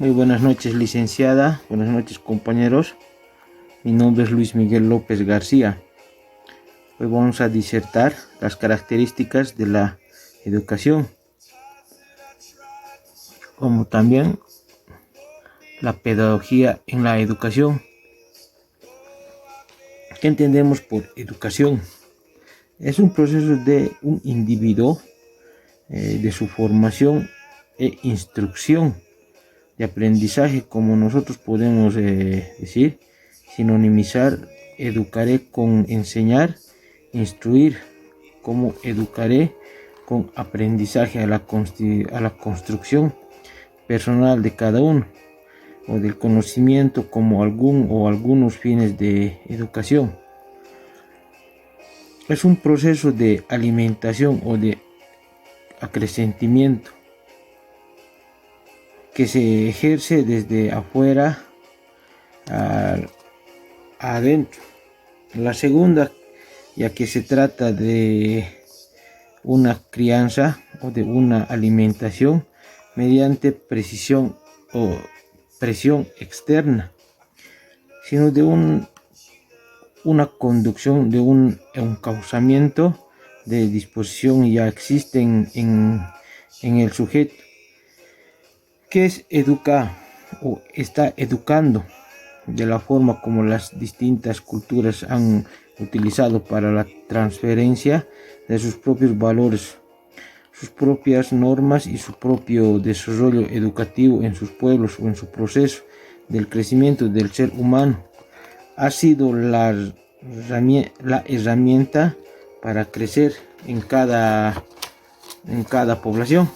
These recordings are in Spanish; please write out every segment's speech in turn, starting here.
Muy buenas noches, licenciada. Buenas noches, compañeros. Mi nombre es Luis Miguel López García. Hoy vamos a disertar las características de la educación, como también la pedagogía en la educación. ¿Qué entendemos por educación? Es un proceso de un individuo, de su formación e instrucción, de aprendizaje, como nosotros podemos decir, sinonimizar educaré con enseñar, instruir, como educaré con aprendizaje a la construcción personal de cada uno, o del conocimiento como algunos fines de educación. Es un proceso de alimentación o de acrecentamiento que se ejerce desde afuera a adentro. La segunda, ya que se trata de una crianza o de una alimentación mediante precisión o presión externa, sino de una conducción, de un encauzamiento de disposición ya existen en el sujeto. ¿Qué es educar o está educando? De la forma como las distintas culturas han utilizado para la transferencia de sus propios valores, sus propias normas y su propio desarrollo educativo en sus pueblos o en su proceso del crecimiento del ser humano, ha sido la herramienta para crecer en cada población.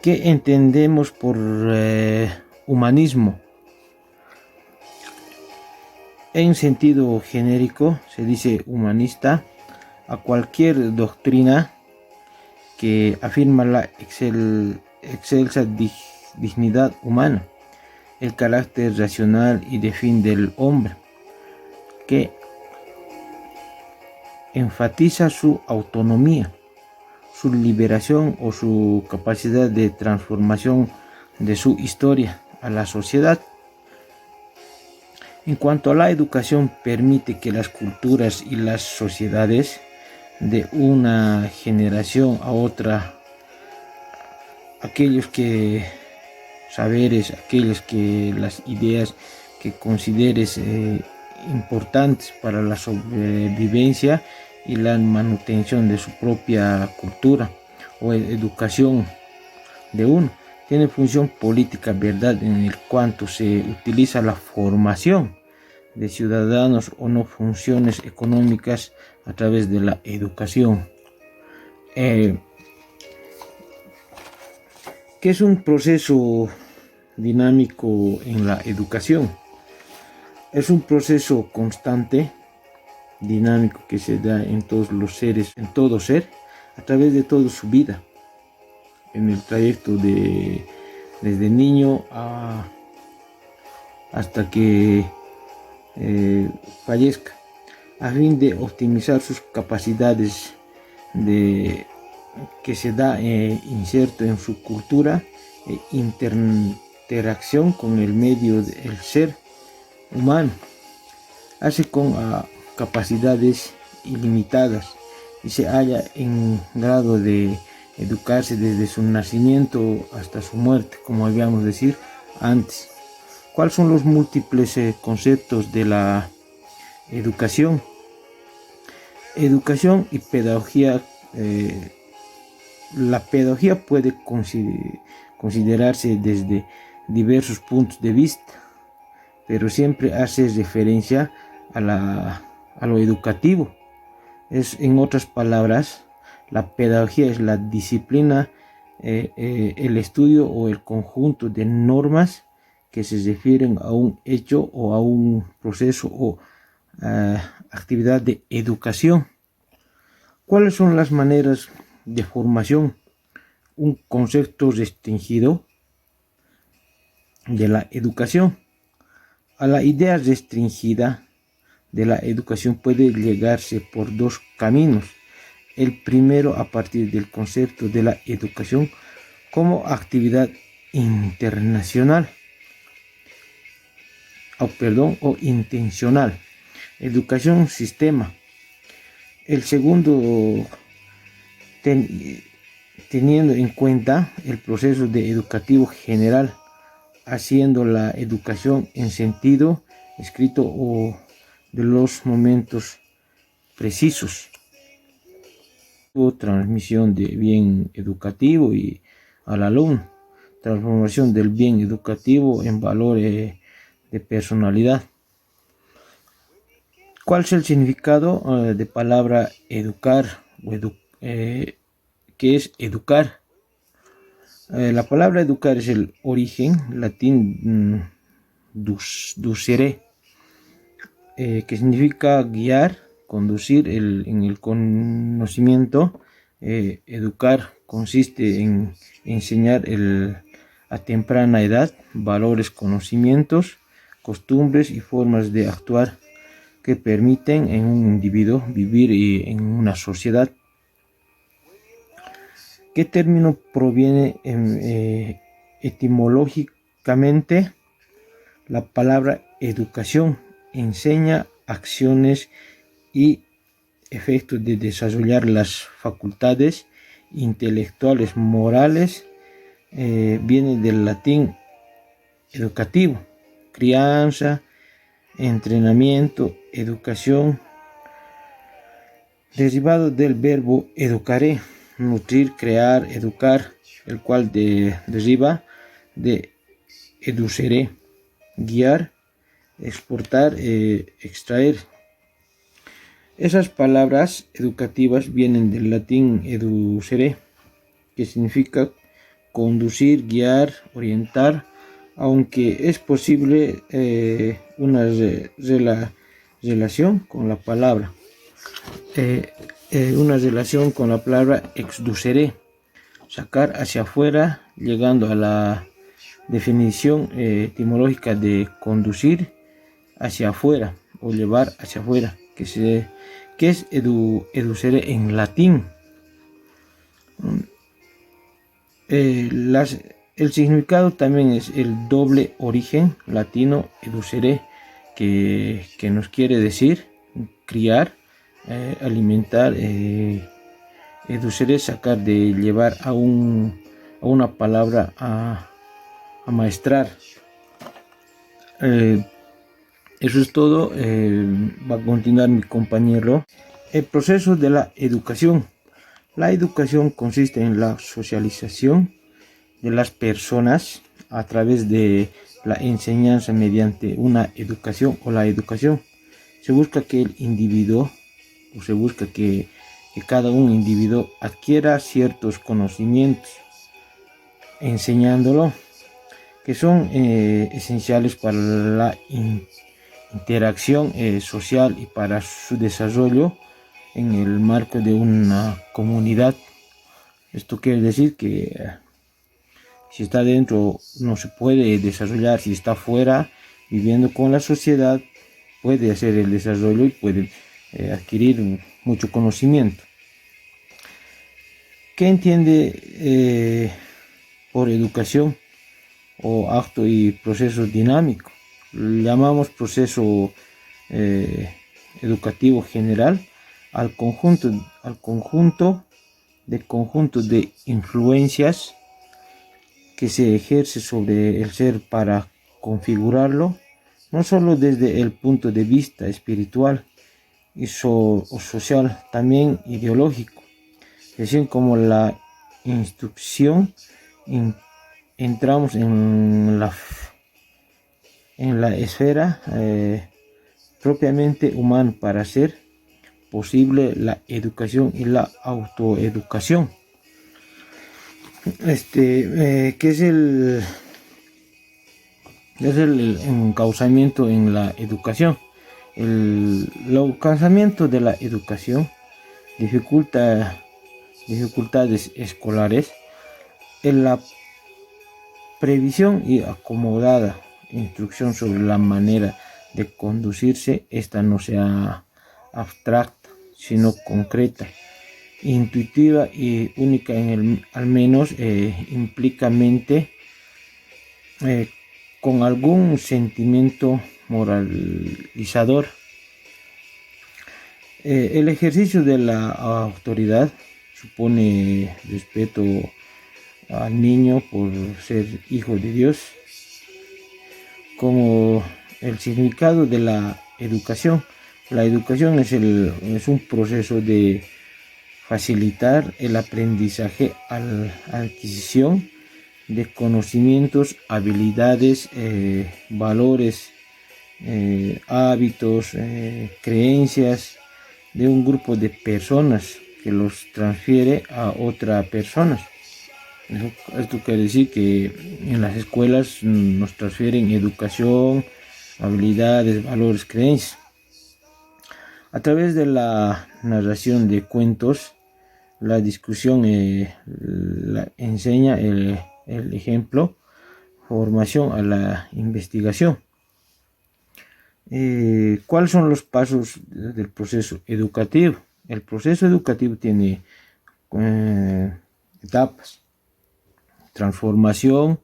¿Qué entendemos por humanismo? En sentido genérico se dice humanista a cualquier doctrina que afirma la excelsa dignidad humana, el carácter racional y de fin del hombre, que enfatiza su autonomía, su liberación o su capacidad de transformación de su historia a la sociedad. En cuanto a la educación, permite que las culturas y las sociedades de una generación a otra, aquellos saberes, las ideas que consideres importantes para la sobrevivencia y la manutención de su propia cultura o educación de uno, tiene función política, verdad, en el cuanto se utiliza la formación de ciudadanos o no funciones económicas a través de la educación. ¿Qué es un proceso dinámico en la educación? Es un proceso constante, dinámico, que se da en todos los seres, en todo ser, a través de toda su vida, en el trayecto desde niño hasta que fallezca, a fin de optimizar sus capacidades que se da inserto en su cultura e interacción con el medio del ser humano. Hace con capacidades ilimitadas y se halla en grado de educarse desde su nacimiento hasta su muerte, como habíamos decir antes. ¿Cuáles son los múltiples conceptos de la educación? Educación y pedagogía. La pedagogía puede considerarse desde diversos puntos de vista, pero siempre hace referencia a lo educativo. En otras palabras, la pedagogía es la disciplina, el estudio o el conjunto de normas que se refieren a un hecho o a un proceso o actividad de educación. ¿Cuáles son las maneras de formación? Un concepto restringido de la educación. A la idea restringida de la educación puede llegarse por dos caminos. El primero, a partir del concepto de la educación como actividad internacional o intencional. Educación sistema. El segundo, teniendo en cuenta el proceso de educativo general, haciendo la educación en sentido escrito o de los momentos precisos. Transmisión de bien educativo y al alumno. Transformación del bien educativo en valores de personalidad. ¿Cuál es el significado de palabra educar? ¿Qué es educar? La palabra educar es el origen latín ducere, que significa guiar, conducir en el conocimiento. Educar consiste en enseñar a temprana edad valores, conocimientos, costumbres y formas de actuar que permiten en un individuo vivir en una sociedad. ¿Qué término proviene etimológicamente? La palabra educación enseña acciones y efectos de desarrollar las facultades intelectuales, morales. Viene del latín educativo, crianza, entrenamiento, educación, derivado del verbo educaré, nutrir, crear, educar, el cual deriva de educeré, guiar, exportar, extraer. Esas palabras educativas vienen del latín educere, que significa conducir, guiar, orientar, aunque es posible una relación con la palabra. Una relación con la palabra exducere, sacar hacia afuera, llegando a la definición etimológica de conducir hacia afuera o llevar hacia afuera, que es educere en latín. El significado también es el doble origen latino educere, que nos quiere decir criar, alimentar, educere, sacar, de llevar a una palabra a maestrar. Eso es todo. Va a continuar mi compañero. El proceso de la educación. La educación consiste en la socialización de las personas a través de la enseñanza mediante una educación o la educación. Se busca que el individuo, o se busca que cada un individuo adquiera ciertos conocimientos, enseñándolo, que son esenciales para la interacción social y para su desarrollo en el marco de una comunidad. Esto quiere decir que si está dentro no se puede desarrollar, si está fuera viviendo con la sociedad puede hacer el desarrollo y puede adquirir mucho conocimiento. ¿Qué entiende por educación o acto y proceso dinámico? Llamamos proceso educativo general al conjunto de influencias que se ejerce sobre el ser para configurarlo, no solo desde el punto de vista espiritual y social, también ideológico. Así como la instrucción, entramos en la esfera propiamente humana para hacer posible la educación y la autoeducación. ¿Qué es el encauzamiento en la educación? El encauzamiento de la educación dificultades escolares en la previsión y acomodada instrucción sobre la manera de conducirse. Esta no sea abstracta sino concreta, intuitiva y única al menos implícitamente, con algún sentimiento moralizador. El ejercicio de la autoridad supone respeto al niño por ser hijo de Dios, como el significado de la educación. La educación es un proceso de facilitar el aprendizaje a la adquisición de conocimientos, habilidades, valores, hábitos, creencias de un grupo de personas que los transfiere a otras personas. Esto quiere decir que en las escuelas nos transfieren educación, habilidades, valores, creencias. A través de la narración de cuentos, la discusión enseña el ejemplo, formación a la investigación. ¿Cuáles son los pasos del proceso educativo? El proceso educativo tiene etapas: transformación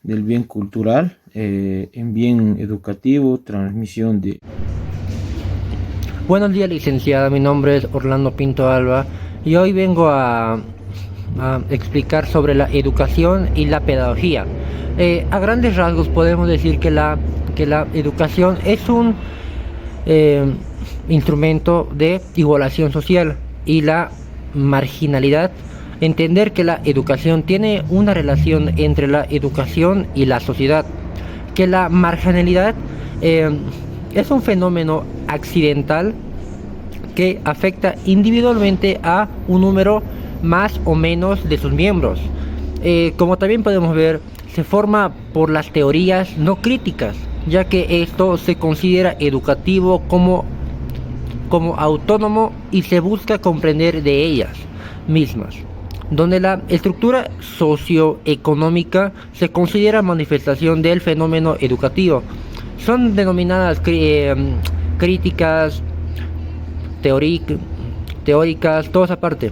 del bien cultural en bien educativo, transmisión de... Buenos días, licenciada. Mi nombre es Orlando Pinto Alba y hoy vengo a explicar sobre la educación y la pedagogía. A grandes rasgos podemos decir que la educación es un instrumento de igualación social y la marginalidad. Entender que la educación tiene una relación entre la educación y la sociedad, que la marginalidad es un fenómeno accidental que afecta individualmente a un número más o menos de sus miembros. Como también podemos ver, se forma por las teorías no críticas, ya que esto se considera educativo como autónomo y se busca comprender de ellas mismas, donde la estructura socioeconómica se considera manifestación del fenómeno educativo. Son denominadas críticas, teóricas, todas aparte,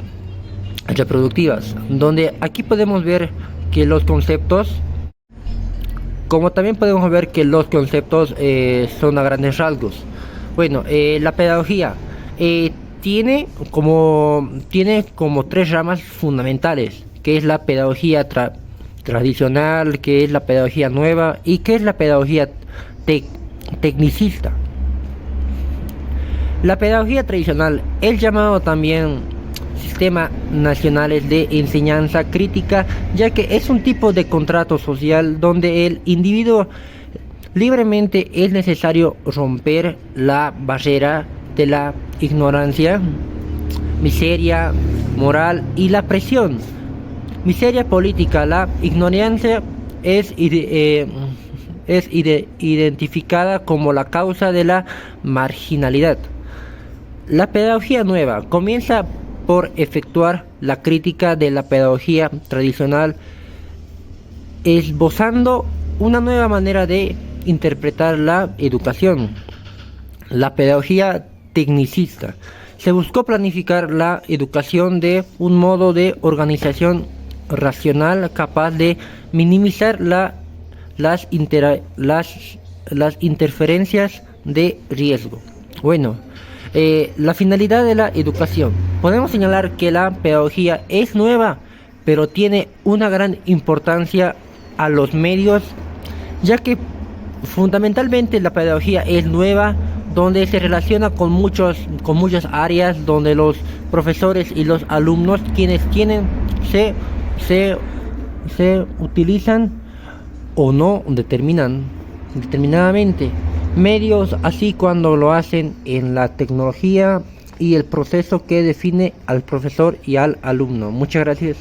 reproductivas, donde aquí podemos ver que los conceptos, como también podemos ver que los conceptos son a grandes rasgos. Bueno, la pedagogía tiene como tres ramas fundamentales, que es la pedagogía tradicional, que es la pedagogía nueva y que es la pedagogía tecnicista. La pedagogía tradicional es llamado también Sistema Nacionales de Enseñanza Crítica, ya que es un tipo de contrato social donde el individuo libremente es necesario romper la barrera de la ignorancia, miseria moral y la presión. Miseria política. La ignorancia es identificada como la causa de la marginalidad. La pedagogía nueva comienza por efectuar la crítica de la pedagogía tradicional, esbozando una nueva manera de interpretar la educación. La pedagogía tecnicista. Se buscó planificar la educación de un modo de organización racional capaz de minimizar las interferencias de riesgo. Bueno, la finalidad de la educación. Podemos señalar que la pedagogía es nueva, pero tiene una gran importancia a los medios, ya que fundamentalmente la pedagogía es nueva, donde se relaciona con muchas áreas, donde los profesores y los alumnos quienes se utilizan o no determinadamente medios, así cuando lo hacen en la tecnología y el proceso que define al profesor y al alumno. Muchas gracias.